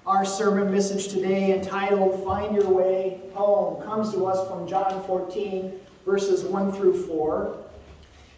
Our sermon message today, entitled Find Your Way Home, comes to us from John 14, verses 1 through 4.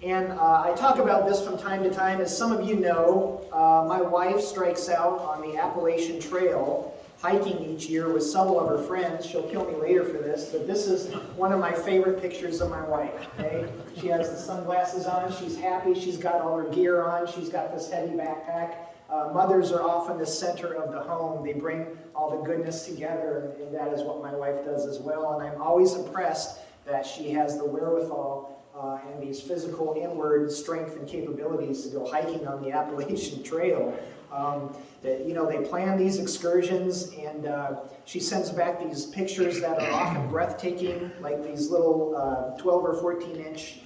And I talk about this from time to time. As some of you know, my wife strikes out on the Appalachian Trail, hiking each year with several of her friends. She'll kill me later for this, but this is one of my favorite pictures of my wife. Okay? She has the sunglasses on, she's happy, she's got all her gear on, she's got this heavy backpack. Mothers are often the center of the home. They bring all the goodness together, and that is what my wife does as well. And I'm always impressed that she has the wherewithal and these physical inward strength and capabilities to go hiking on the Appalachian Trail. They plan these excursions, and she sends back these pictures that are often breathtaking, like these little 12 or 14-inch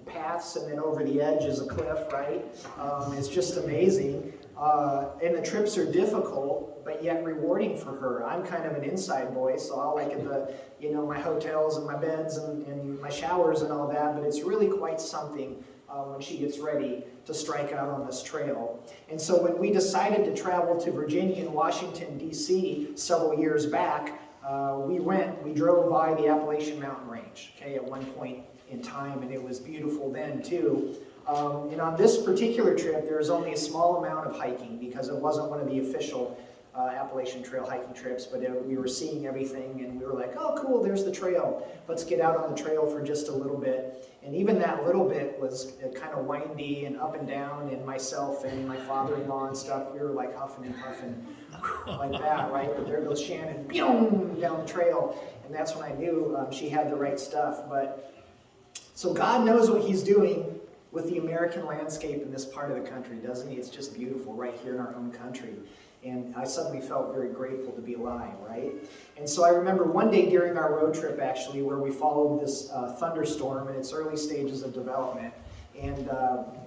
paths, and then over the edge is a cliff, right? It's just amazing. And the trips are difficult, but yet rewarding for her. I'm kind of an inside boy, so I'll like my hotels and my beds and my showers and all that, but it's really quite something when she gets ready to strike out on this trail. And so when we decided to travel to Virginia and Washington, D.C. several years back, we drove by the Appalachian Mountain Range, okay, at one point in time, and it was beautiful then too. And on this particular trip, there was only a small amount of hiking because it wasn't one of the official Appalachian Trail hiking trips, but we were seeing everything, and we were like, oh cool, there's the trail. Let's get out on the trail for just a little bit. And even that little bit was kind of windy and up and down, and myself and my father-in-law and stuff, we were like huffing and puffing like that, right? But there goes Shannon, boom, down the trail, and that's when I knew she had the right stuff. So God knows what He's doing with the American landscape in this part of the country, doesn't He? It's just beautiful right here in our own country. And I suddenly felt very grateful to be alive, right? And so I remember one day during our road trip, actually, where we followed this thunderstorm in its early stages of development. And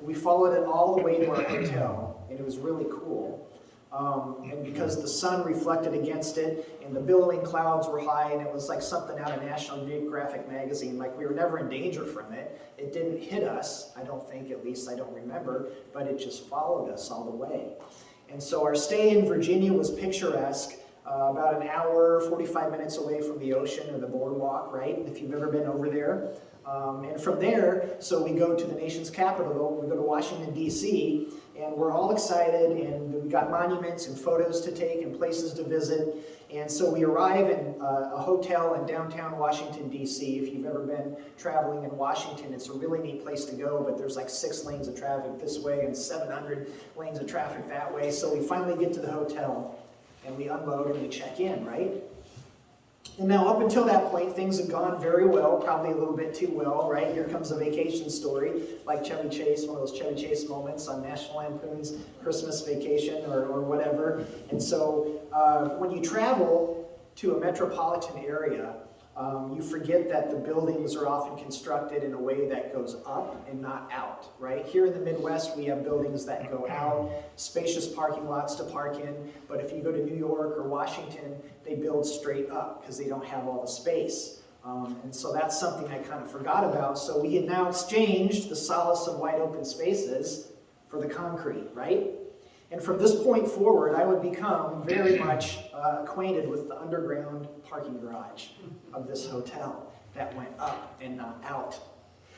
we followed it all the way to our hotel, and it was really cool. And because the sun reflected against it, and the billowing clouds were high, and it was like something out of National Geographic magazine, like we were never in danger from it. It didn't hit us, I don't think, at least I don't remember, but it just followed us all the way. And so our stay in Virginia was picturesque, about an hour, 45 minutes away from the ocean or the boardwalk, right? If you've ever been over there. And from there, so we go to the nation's capital, we go to Washington, D.C., and we're all excited, and we've got monuments and photos to take and places to visit. And so we arrive in a hotel in downtown Washington, D.C. If you've ever been traveling in Washington, it's a really neat place to go, but there's like 6 lanes of traffic this way and 700 lanes of traffic that way. So we finally get to the hotel, and we unload and we check in, right? And now up until that point, things have gone very well, probably a little bit too well, right? Here comes a vacation story, like Chevy Chase, one of those Chevy Chase moments on National Lampoon's Christmas Vacation or whatever. And so when you travel to a metropolitan area, you forget that the buildings are often constructed in a way that goes up and not out, right? Here in the Midwest, we have buildings that go out, spacious parking lots to park in, but if you go to New York or Washington, they build straight up because they don't have all the space. And so that's something I kind of forgot about. So we had now exchanged the solace of wide open spaces for the concrete, right? And from this point forward, I would become very much acquainted with the underground parking garage of this hotel that went up and not out.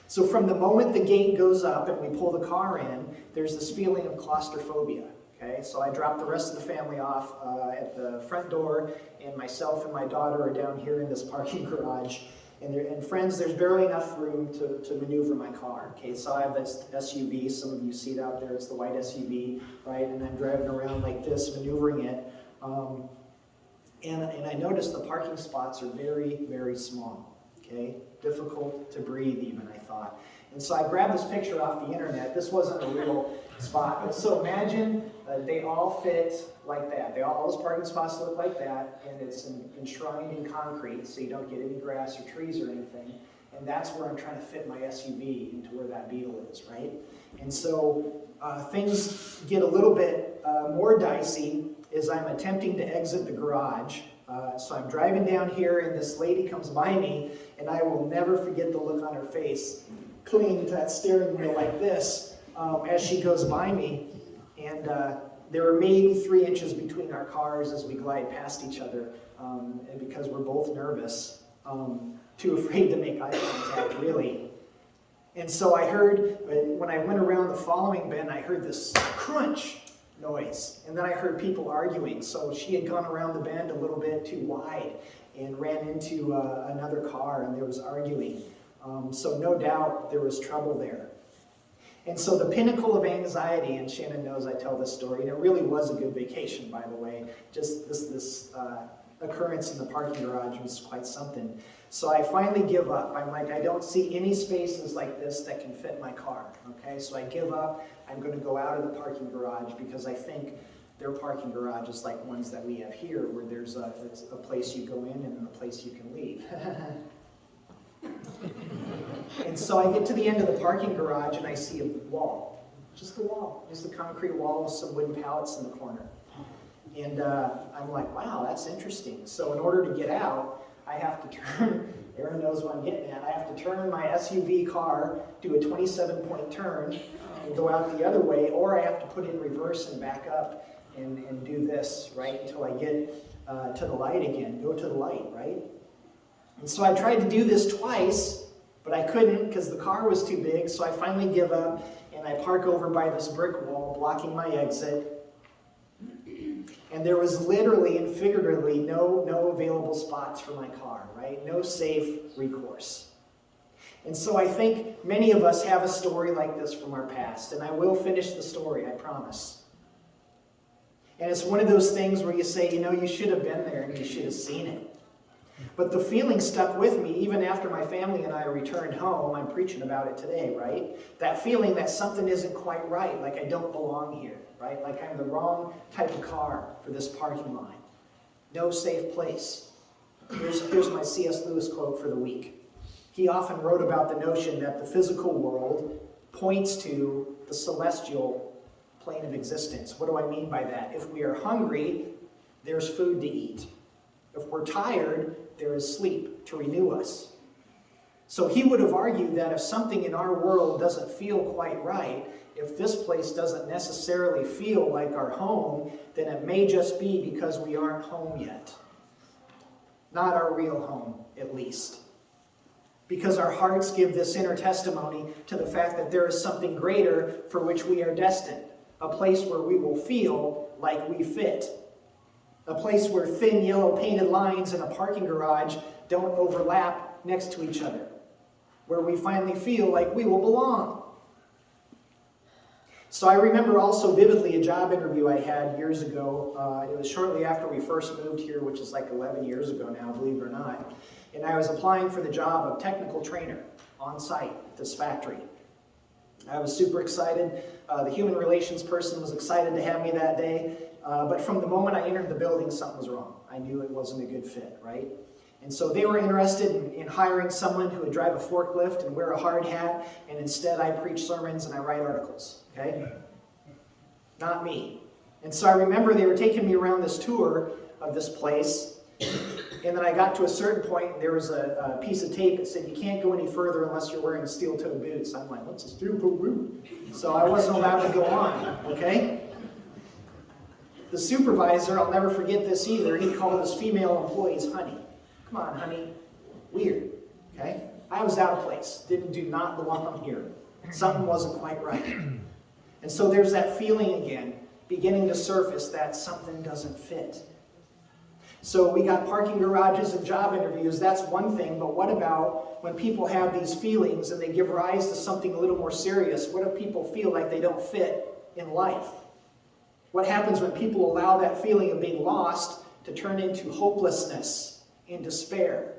So from the moment the gate goes up and we pull the car in, there's this feeling of claustrophobia. Okay, so I drop the rest of the family off at the front door, and myself and my daughter are down here in this parking garage. And friends, there's barely enough room to maneuver my car. Okay, so I have this SUV. Some of you see it out there. It's the white SUV, right? And I'm driving around like this, maneuvering it. And I noticed the parking spots are very, very small. Okay, difficult to breathe even, I thought. And so I grabbed this picture off the internet. This wasn't a real spot, but so imagine they all fit like that. All those parking spots look like that, and it's enshrined in concrete, so you don't get any grass or trees or anything. And that's where I'm trying to fit my SUV into where that Beetle is, right? And so things get a little bit more dicey as I'm attempting to exit the garage. So I'm driving down here, and this lady comes by me, and I will never forget the look on her face, clinging to that steering wheel like this as she goes by me. And there were maybe 3 inches between our cars as we glide past each other, and because we're both nervous, too afraid to make eye contact, really. And so I heard, when I went around the following bend, I heard this crunch noise, and then I heard people arguing. So she had gone around the bend a little bit too wide and ran into another car, and there was arguing. So no doubt there was trouble there. And so the pinnacle of anxiety, and Shannon knows I tell this story, and it really was a good vacation, by the way. Just this occurrence in the parking garage was quite something. So I finally give up. I'm like, I don't see any spaces like this that can fit my car. Okay, so I give up. I'm going to go out of the parking garage because I think their parking garage is like ones that we have here, where there's a place you go in and a place you can leave. And so I get to the end of the parking garage and I see a wall. Just a wall. Just a concrete wall with some wooden pallets in the corner. And I'm like, wow, that's interesting. So in order to get out, I have to turn, Aaron knows what I'm getting at, I have to turn my SUV car, do a 27-point turn, and go out the other way, or I have to put it in reverse and back up and do this, right, until I get to the light again. Go to the light, right? And so I tried to do this twice, but I couldn't because the car was too big, so I finally give up, and I park over by this brick wall, blocking my exit. And there was literally and figuratively no available spots for my car, right? No safe recourse. And so I think many of us have a story like this from our past, and I will finish the story, I promise. And it's one of those things where you say, you should have been there and you should have seen it. But the feeling stuck with me even after my family and I returned home. I'm preaching about it today, right? That feeling that something isn't quite right, like I don't belong here, right? Like I'm the wrong type of car for this parking lot. No safe place. Here's my C.S. Lewis quote for the week. He often wrote about the notion that the physical world points to the celestial plane of existence. What do I mean by that? If we are hungry, there's food to eat. If we're tired, there is sleep to renew us. So he would have argued that if something in our world doesn't feel quite right, if this place doesn't necessarily feel like our home, then it may just be because we aren't home yet. Not our real home, at least. Because our hearts give this inner testimony to the fact that there is something greater for which we are destined. A place where we will feel like we fit. A place where thin yellow painted lines in a parking garage don't overlap next to each other. Where we finally feel like we will belong. So I remember also vividly a job interview I had years ago. It was shortly after we first moved here, which is like 11 years ago now, believe it or not. And I was applying for the job of technical trainer on site at this factory. I was super excited. The human relations person was excited to have me that day. But from the moment I entered the building, something was wrong. I knew it wasn't a good fit, right? And so they were interested in hiring someone who would drive a forklift and wear a hard hat, and instead I preach sermons and I write articles, okay? Not me. And so I remember they were taking me around this tour of this place, and then I got to a certain point, and there was a piece of tape that said, you can't go any further unless you're wearing steel-toed boots. I'm like, what's a steel-toed boot? So I wasn't allowed to go on, okay? The supervisor, I'll never forget this either, he called his female employees honey. Come on, honey. Weird, okay? I was out of place. Do not belong here. Something wasn't quite right. And so there's that feeling again, beginning to surface that something doesn't fit. So we got parking garages and job interviews, that's one thing, but what about when people have these feelings and they give rise to something a little more serious? What if people feel like they don't fit in life? What happens when people allow that feeling of being lost to turn into hopelessness and despair?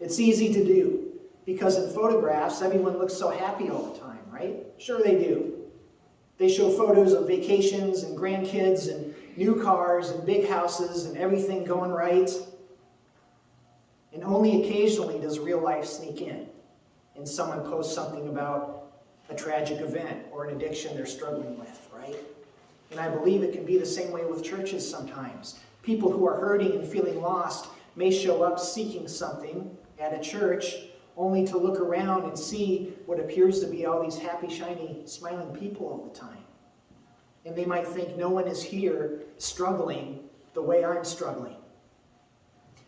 It's easy to do because in photographs, everyone looks so happy all the time, right? Sure they do. They show photos of vacations and grandkids and new cars and big houses and everything going right. And only occasionally does real life sneak in and someone posts something about a tragic event or an addiction they're struggling with, right? And I believe it can be the same way with churches sometimes. People who are hurting and feeling lost may show up seeking something at a church only to look around and see what appears to be all these happy, shiny, smiling people all the time. And they might think no one is here struggling the way I'm struggling.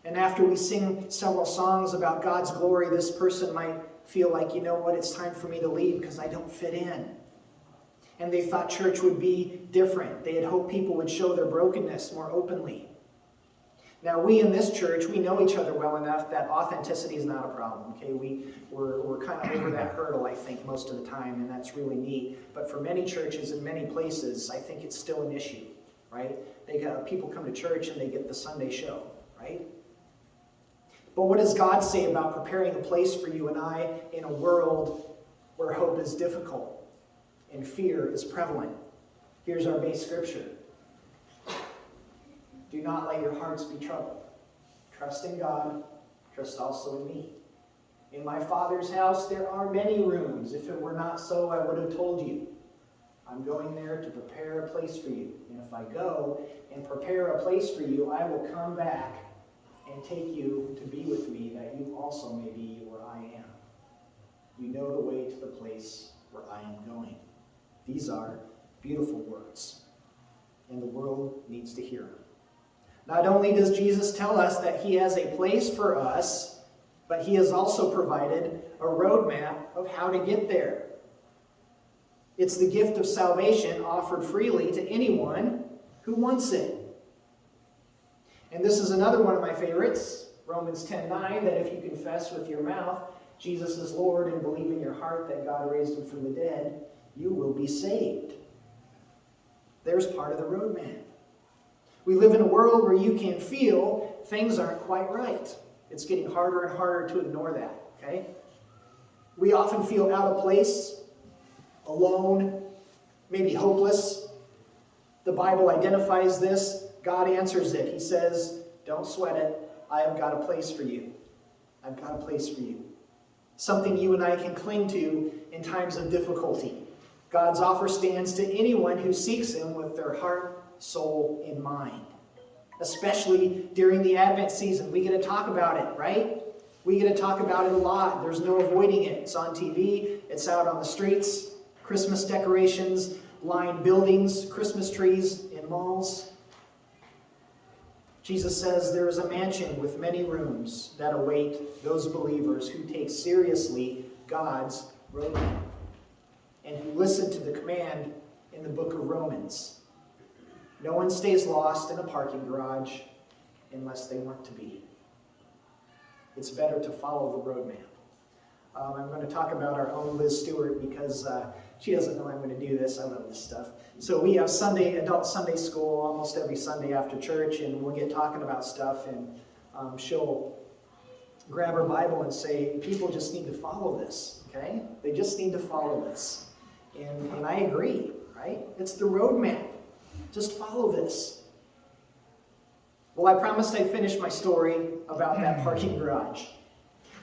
And after we sing several songs about God's glory, this person might feel like, you know what, it's time for me to leave because I don't fit in. And they thought church would be different. They had hoped people would show their brokenness more openly. Now, we in this church, we know each other well enough that authenticity is not a problem, okay? We're kind of over that hurdle, I think, most of the time, and that's really neat. But for many churches in many places, I think it's still an issue, right? People come to church and they get the Sunday show, right? But what does God say about preparing a place for you and I in a world where hope is difficult and fear is prevalent? Here's our base scripture. Do not let your hearts be troubled. Trust in God. Trust also in me. In my Father's house there are many rooms. If it were not so, I would have told you. I'm going there to prepare a place for you. And if I go and prepare a place for you, I will come back and take you to be with me, that you also may be where I am. You know the way to the place where I am going. These are beautiful words, and the world needs to hear them. Not only does Jesus tell us that he has a place for us, but he has also provided a roadmap of how to get there. It's the gift of salvation offered freely to anyone who wants it. And this is another one of my favorites, Romans 10:9, that if you confess with your mouth Jesus is Lord and believe in your heart that God raised him from the dead, you will be saved. There's part of the roadmap. We live in a world where you can feel things aren't quite right. It's getting harder and harder to ignore that, okay? We often feel out of place, alone, maybe hopeless. The Bible identifies this. God answers it. He says, don't sweat it. I have got a place for you. I've got a place for you. Something you and I can cling to in times of difficulty. God's offer stands to anyone who seeks him with their heart, soul, and mind. Especially during the Advent season. We get to talk about it, right? We get to talk about it a lot. There's no avoiding it. It's on TV. It's out on the streets. Christmas decorations line buildings, Christmas trees in malls. Jesus says there is a mansion with many rooms that await those believers who take seriously God's roadmap and who listen to the command in the book of Romans. No one stays lost in a parking garage unless they want to be. It's better to follow the roadmap. I'm going to talk about our own Liz Stewart because she doesn't know I'm going to do this. I love this stuff. So we have adult Sunday school almost every Sunday after church, and we'll get talking about stuff, and she'll grab her Bible and say, people just need to follow this, okay? They just need to follow this. And I agree, right? It's the roadmap. Just follow this. Well, I promised I'd finish my story about that parking garage.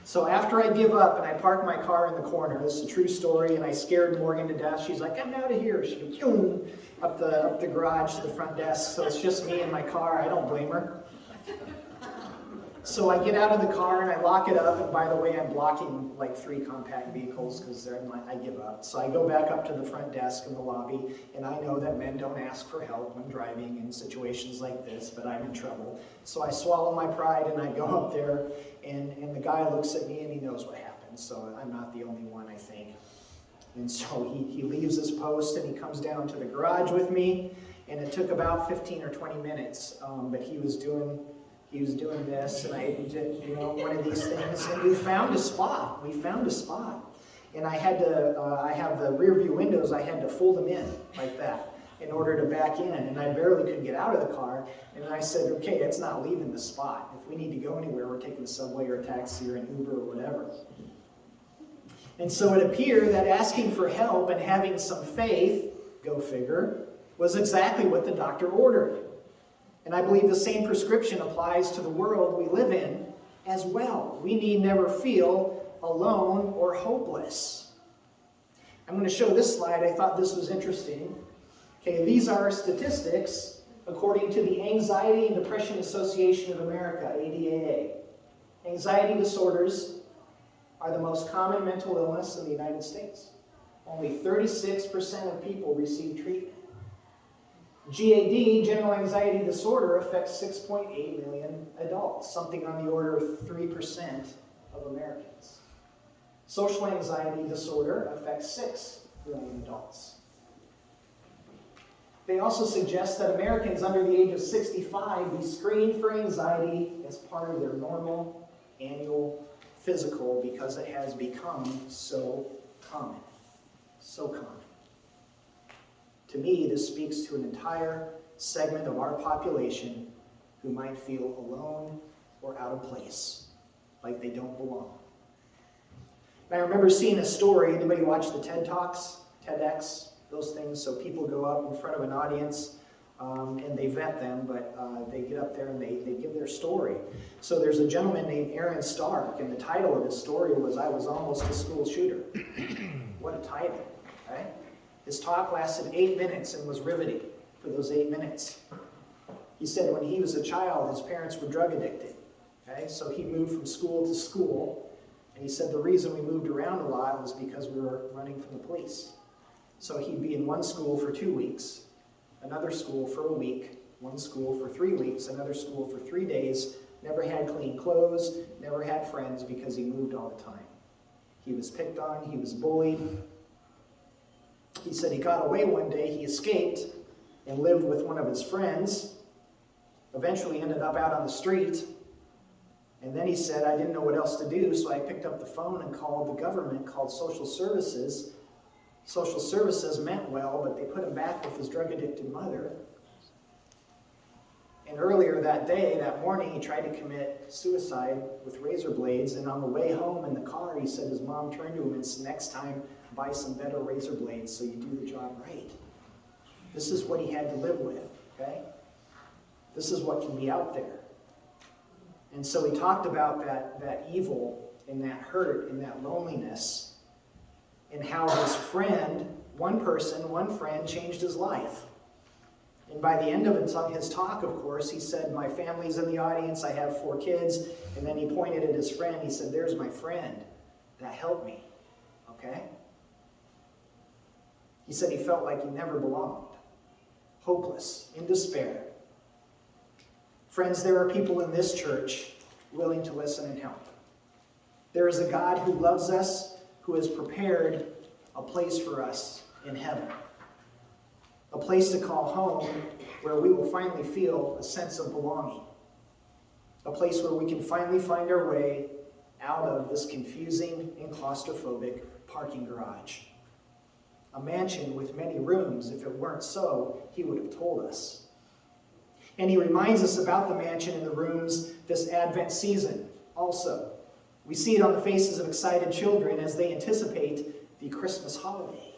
So after I give up and I park my car in the corner, this is a true story, and I scared Morgan to death. She's like, I'm out of here. She goes up the garage to the front desk. So it's just me and my car. I don't blame her. So I get out of the car and I lock it up. And by the way, I'm blocking like 3 compact vehicles because I give up. So I go back up to the front desk in the lobby, and I know that men don't ask for help when driving in situations like this, but I'm in trouble. So I swallow my pride and I go up there, and the guy looks at me and he knows what happened. So I'm not the only one, I think. And so he leaves his post and he comes down to the garage with me, and it took about 15 or 20 minutes, but he was doing this, and I did, one of these things, and we found a spot. And I had to, I have the rear view windows, I had to fold them in like that in order to back in, and I barely could get out of the car. And I said, okay, it's not leaving the spot. If we need to go anywhere, we're taking the subway or a taxi or an Uber or whatever. And so it appeared that asking for help and having some faith, go figure, was exactly what the doctor ordered. And I believe the same prescription applies to the world we live in as well. We need never feel alone or hopeless. I'm going to show this slide. I thought this was interesting. Okay, these are statistics according to the Anxiety and Depression Association of America, ADAA. Anxiety disorders are the most common mental illness in the United States. Only 36% of people receive treatment. GAD, general anxiety disorder, affects 6.8 million adults, something on the order of 3% of Americans. Social anxiety disorder affects 6 million adults. They also suggest that Americans under the age of 65 be screened for anxiety as part of their normal annual physical because it has become so common. So common. To me, this speaks to an entire segment of our population who might feel alone or out of place, like they don't belong. And I remember seeing a story. Anybody watch the TED Talks, TEDx, those things? So people go up in front of an audience and they vet them, but they get up there and they give their story. So there's a gentleman named Aaron Stark, and the title of his story was, "I Was Almost a School Shooter." What a title, right? His talk lasted 8 minutes and was riveting for those 8 minutes. He said when he was a child, his parents were drug addicted. Okay? So he moved from school to school. And he said the reason we moved around a lot was because we were running from the police. So he'd be in one school for 2 weeks, another school for a week, one school for 3 weeks, another school for 3 days, never had clean clothes, never had friends because he moved all the time. He was picked on, he was bullied. He said he got away one day, he escaped and lived with one of his friends, eventually ended up out on the street, and then he said, I didn't know what else to do, so I picked up the phone and called the government, called social services. Social services meant well, but they put him back with his drug-addicted mother. And earlier that day, that morning, he tried to commit suicide with razor blades, and on the way home in the car, he said his mom turned to him and said, next time, buy some better razor blades so you do the job right. This is what he had to live with, okay? This is what can be out there. And so he talked about that evil and that hurt and that loneliness and how his friend, one friend, changed his life. And by the end of his talk, of course, he said, my family's in the audience, I have 4 kids. And then he pointed at his friend, he said, there's my friend that helped me, okay? He said he felt like he never belonged, hopeless, in despair. Friends, there are people in this church willing to listen and help. There is a God who loves us, who has prepared a place for us in heaven. A place to call home where we will finally feel a sense of belonging. A place where we can finally find our way out of this confusing and claustrophobic parking garage. A mansion with many rooms. If it weren't so, he would have told us. And he reminds us about the mansion and the rooms this Advent season also. We see it on the faces of excited children as they anticipate the Christmas holiday.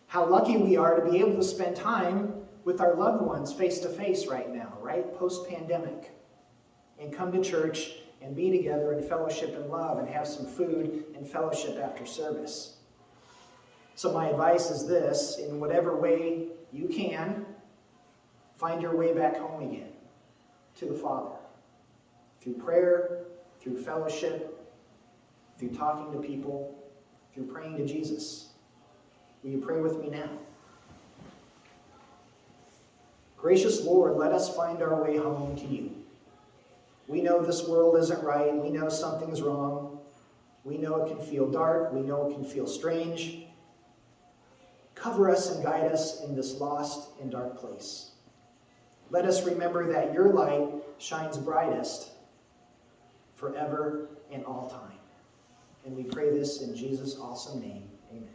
How lucky we are to be able to spend time with our loved ones face to face right now, right? Post-pandemic. And come to church and be together in fellowship and love and have some food and fellowship after service. So my advice is this: in whatever way you can, find your way back home again to the Father. Through prayer, through fellowship, through talking to people, through praying to Jesus. Will you pray with me now? Gracious Lord, let us find our way home to you. We know this world isn't right. We know something's wrong. We know it can feel dark. We know it can feel strange. Cover us and guide us in this lost and dark place. Let us remember that your light shines brightest forever and all time. And we pray this in Jesus' awesome name. Amen.